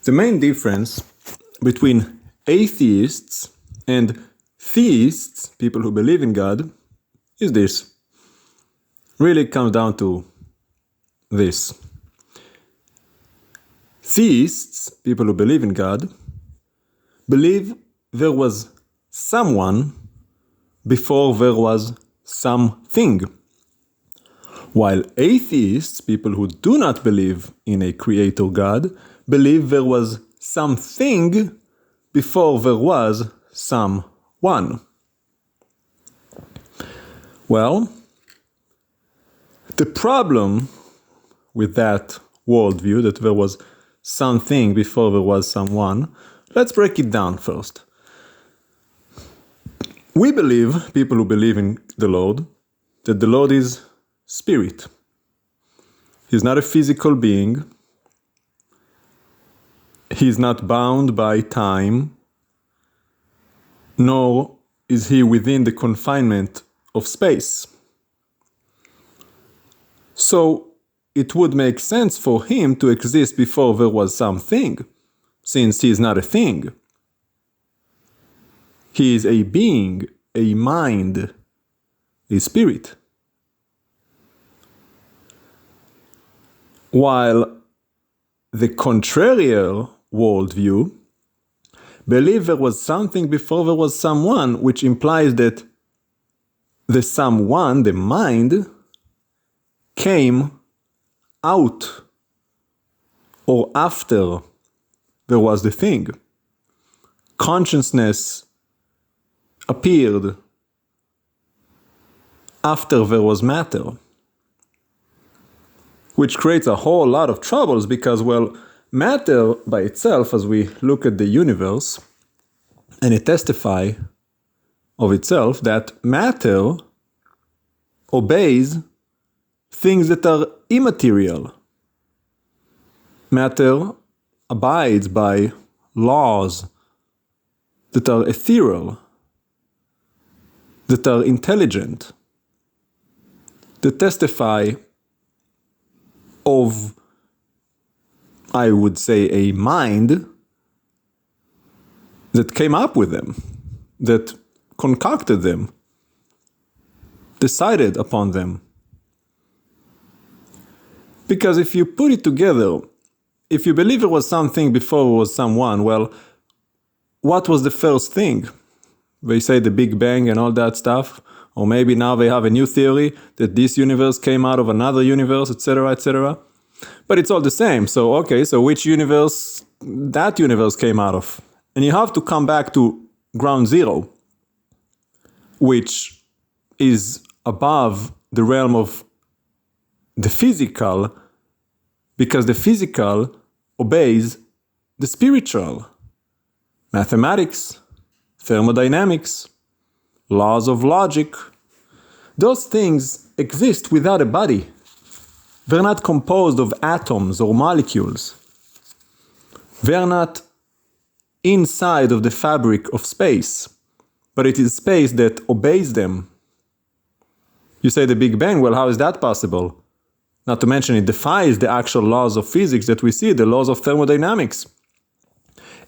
The main difference between atheists and theists, people who believe in God, is this. Really it comes down to this. Theists, people who believe in God, believe there was someone before there was something. While atheists, people who do not believe in a creator God, believe there was something before there was someone. Well, the problem with that worldview, that there was something before there was someone, let's break it down first. We believe, people who believe in the Lord, that the Lord is spirit. He's not a physical being. He's not bound by time, nor is he within the confinement of space. So it would make sense for him to exist before there was something, since he is not a thing. He is a being, a mind, a spirit. While the contrarian worldview believe there was something before there was someone, which implies that the someone, the mind, came out or after there was the thing. Consciousness appeared after there was matter, which creates a whole lot of troubles because, well, matter by itself, as we look at the universe, and it testifies of itself that matter obeys things that are immaterial. Matter abides by laws that are ethereal, that are intelligent, that testify of, I would say, a mind that came up with them, that concocted them, decided upon them. Because if you put it together, if you believe there was something before there was someone, well, what was the first thing? They say the Big Bang and all that stuff, or maybe now they have a new theory that this universe came out of another universe, etc., etc. But it's all the same. So, okay, so which universe that universe came out of? And you have to come back to ground zero, which is above the realm of the physical, because the physical obeys the spiritual. Mathematics, thermodynamics, laws of logic, those things exist without a body. They're not composed of atoms or molecules. They're not inside of the fabric of space, but it is space that obeys them. You say the Big Bang, well, how is that possible? Not to mention it defies the actual laws of physics that we see, the laws of thermodynamics.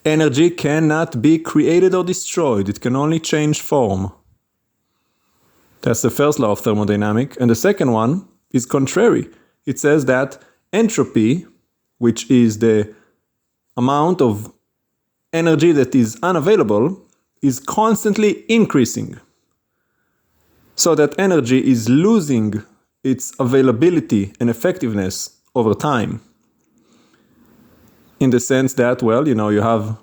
Energy cannot be created or destroyed. It can only change form. That's the first law of thermodynamics. And the second one is contrary. It says that entropy, which is the amount of energy that is unavailable, is constantly increasing. So that energy is losing its availability and effectiveness over time. In the sense that, well, you have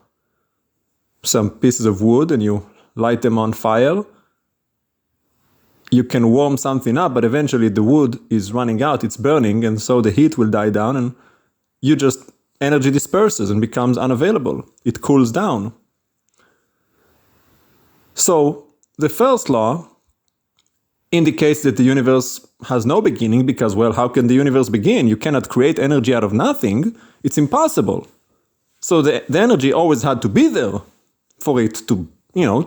some pieces of wood and you light them on fire. You can warm something up, but eventually the wood is running out, it's burning, and so the heat will die down and energy disperses and becomes unavailable. It cools down. So the first law indicates that the universe has no beginning because, well, how can the universe begin? You cannot create energy out of nothing. It's impossible. So the energy always had to be there for it to,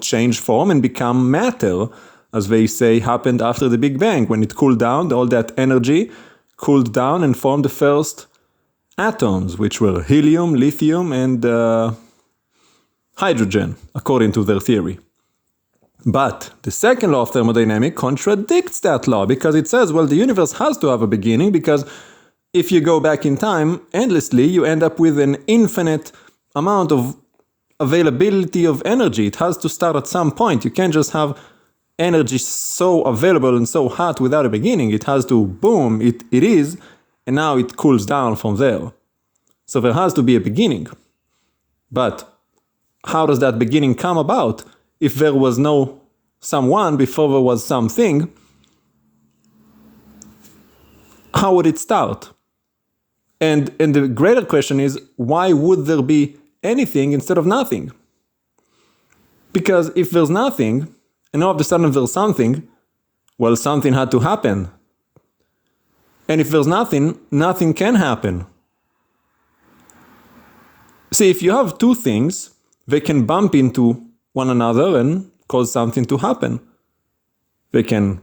change form and become matter, as they say happened after the Big Bang. When it cooled down, all that energy cooled down and formed the first atoms, which were helium, lithium, and hydrogen, according to their theory. But the second law of thermodynamics contradicts that law, because it says, well, the universe has to have a beginning, because if you go back in time endlessly, you end up with an infinite amount of availability of energy. It has to start at some point. You can't just have energy so available and so hot without a beginning. It has to, boom, it is, and now it cools down from there. So there has to be a beginning. But how does that beginning come about? If there was no someone before there was something, how would it start? And the greater question is, why would there be anything instead of nothing? Because if there's nothing, and all of a sudden there's something, well, something had to happen. And if there's nothing, nothing can happen. See, if you have two things, they can bump into one another and cause something to happen. They can,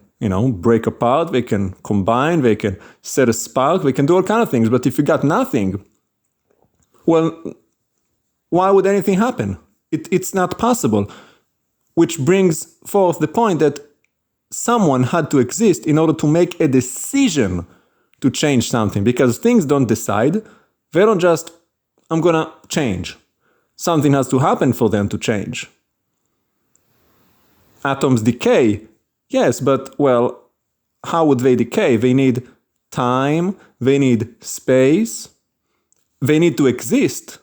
break apart, they can combine, they can set a spark, they can do all kinds of things. But if you got nothing, well, why would anything happen? It's not possible. Which brings forth the point that someone had to exist in order to make a decision to change something. Because things don't decide. They don't just, I'm gonna change. Something has to happen for them to change. Atoms decay. Yes, but, well, how would they decay? They need time, they need space, they need to exist.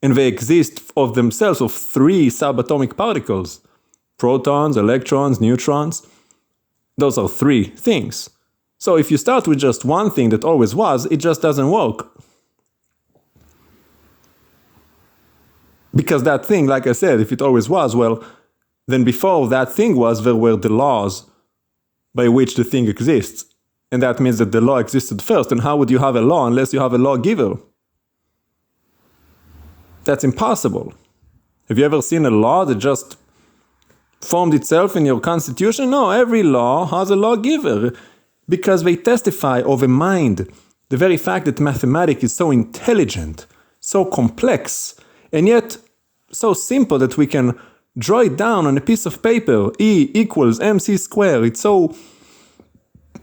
And they exist of themselves of three subatomic particles. Protons, electrons, neutrons. Those are three things. So if you start with just one thing that always was, it just doesn't work. Because that thing, like I said, if it always was, well, then before that thing was, there were the laws by which the thing exists. And that means that the law existed first. And how would you have a law unless you have a lawgiver? That's impossible. Have you ever seen a law that just formed itself in your constitution? No, every law has a lawgiver because they testify of a mind. The very fact that mathematics is so intelligent, so complex, and yet so simple that we can draw it down on a piece of paper, E equals mc squared. It's so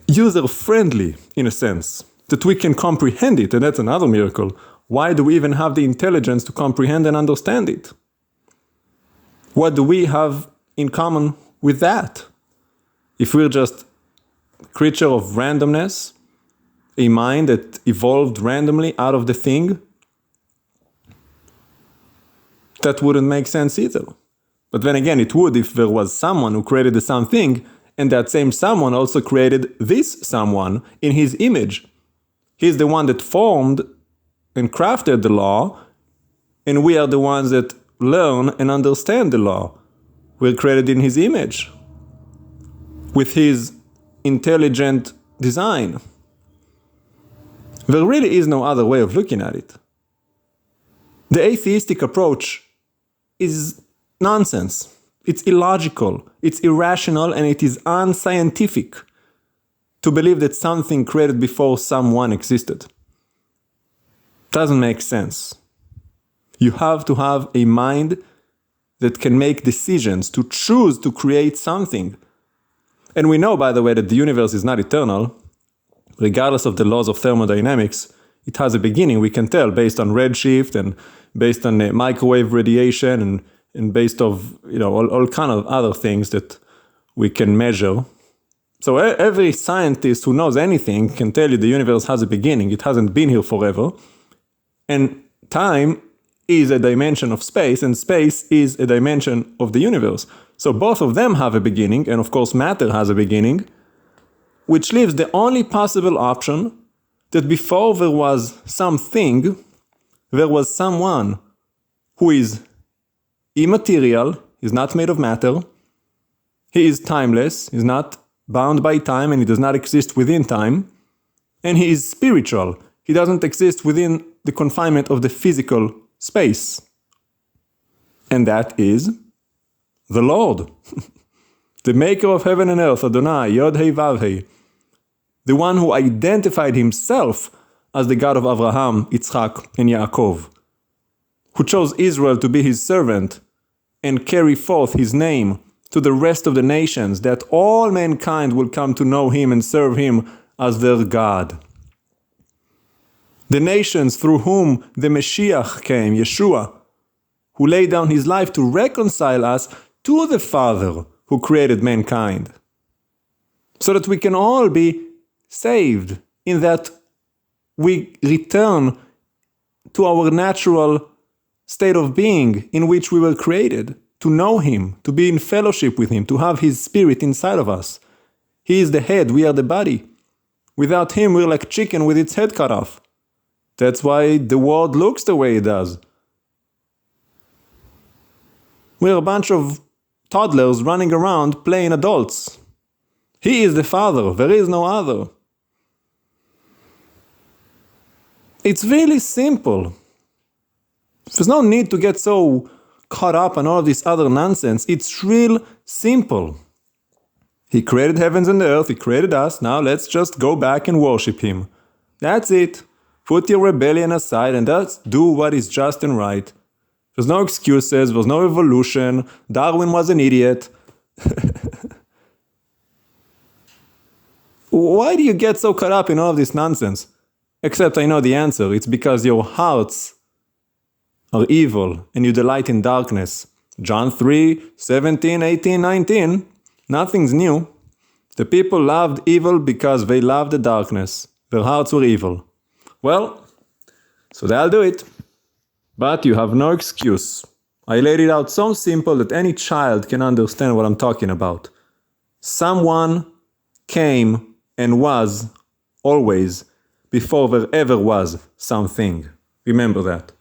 user-friendly, in a sense, that we can comprehend it, and that's another miracle. Why do we even have the intelligence to comprehend and understand it? What do we have in common with that? If we're just a creature of randomness, a mind that evolved randomly out of the thing, that wouldn't make sense either. But then again, it would if there was someone who created the something, and that same someone also created this someone in his image. He's the one that formed and crafted the law, and we are the ones that learn and understand the law. We're created in his image, with his intelligent design. There really is no other way of looking at it. The atheistic approach is nonsense. It's illogical, it's irrational, and it is unscientific to believe that something created before someone existed. Doesn't make sense. You have to have a mind that can make decisions, to choose to create something. And we know, by the way, that the universe is not eternal. Regardless of the laws of thermodynamics, it has a beginning. We can tell based on redshift and based on microwave radiation and based of all kind of other things that we can measure. So every scientist who knows anything can tell you the universe has a beginning. It hasn't been here forever. And time is a dimension of space, and space is a dimension of the universe. So both of them have a beginning, and of course matter has a beginning, which leaves the only possible option that before there was something, there was someone who is immaterial, is not made of matter, he is timeless, is not bound by time, and he does not exist within time, and he is spiritual. He doesn't exist within the confinement of the physical space. And that is the Lord. The maker of heaven and earth, Adonai, Yod Hei Vav Hei. The one who identified himself as the God of Abraham, Yitzchak, and Yaakov, who chose Israel to be his servant and carry forth his name to the rest of the nations, that all mankind will come to know him and serve him as their God. The nations through whom the Mashiach came, Yeshua, who laid down his life to reconcile us to the Father who created mankind, so that we can all be saved, in that we return to our natural state of being in which we were created, to know him, to be in fellowship with him, to have his spirit inside of us. He is the head, we are the body. Without him, we're like chicken with its head cut off. That's why the world looks the way it does. We're a bunch of toddlers running around playing adults. He is the Father, there is no other. It's really simple. There's no need to get so caught up on all of this other nonsense. It's real simple. He created heavens and the earth, he created us, now let's just go back and worship him. That's it. Put your rebellion aside and just do what is just and right. There's no excuses, there's no evolution, Darwin was an idiot. Why do you get so caught up in all of this nonsense? Except I know the answer. It's because your hearts are evil and you delight in darkness. John 3, 17, 18, 19. Nothing's new. The people loved evil because they loved the darkness. Their hearts were evil. Well, so that'll do it. But you have no excuse. I laid it out so simple that any child can understand what I'm talking about. Someone came and was always before there ever was something. Remember that.